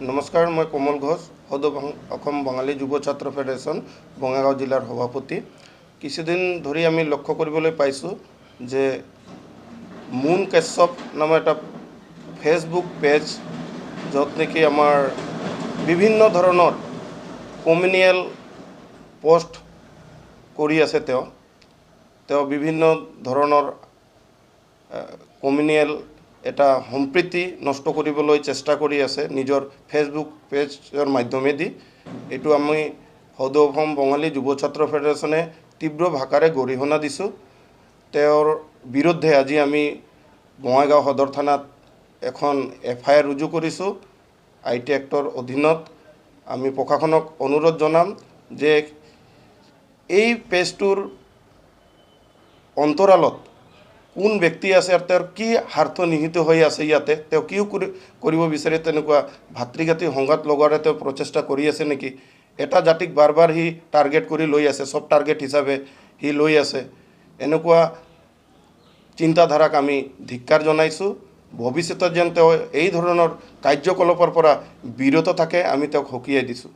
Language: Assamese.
নমস্কাৰ, মই কমল ঘোষ, অসম বাঙালী যুৱ ছাত্ৰ ফেডাৰেশ্যন বঙাইগাঁও জিলাৰ সভাপতি। কিছুদিন ধৰি আমি লক্ষ্য কৰিবলৈ পাইছোঁ যে মুন কাশ্যপ নামৰ এটা ফেচবুক পেজ, য'ত নেকি আমাৰ বিভিন্ন ধৰণৰ কমিউনিয়েল পোষ্ট কৰি আছে। তেওঁ বিভিন্ন ধৰণৰ কমিউনিয়েল এটা সম্প্ৰীতি নষ্ট কৰিবলৈ চেষ্টা কৰি আছে নিজৰ ফেচবুক পেজৰ মাধ্যমেদি। এইটো আমি সদৌ অসম বঙালী যুৱ ছাত্ৰ ফেডাৰেশ্যনে তীব্ৰ ভাষাৰে গৰিহণা দিছোঁ। তেওঁৰ বিৰুদ্ধে আজি আমি বঙাইগাঁও সদৰ থানাত এখন FIR ৰুজু কৰিছোঁ। IT এক্টৰ অধীনত আমি প্ৰশাসনক অনুৰোধ জনাম যে এই পেজটোৰ অন্তৰালত কোন ব্যক্তি আছে আৰু তেওঁৰ কি স্বাৰ্থ নিহিত হৈ আছে, ইয়াতে তেওঁ কিয় কৰিব বিচাৰে, তেনেকুৱা ভাতৃঘাতী সংঘাত লগোৱাৰ তেওঁ প্ৰচেষ্টা কৰি আছে নেকি? এটা জাতিক বাৰ বাৰ সি টাৰ্গেট কৰি লৈ আছে, সব টাৰ্গেট হিচাপে সি লৈ আছে। এনেকুৱা চিন্তাধাৰাক আমি ধিক্কাৰ জনাইছোঁ। ভৱিষ্যতে যেন তেওঁ এই ধৰণৰ কাৰ্যকলাপৰ পৰা বিৰত থাকে, আমি তেওঁক সকীয়াই দিছোঁ।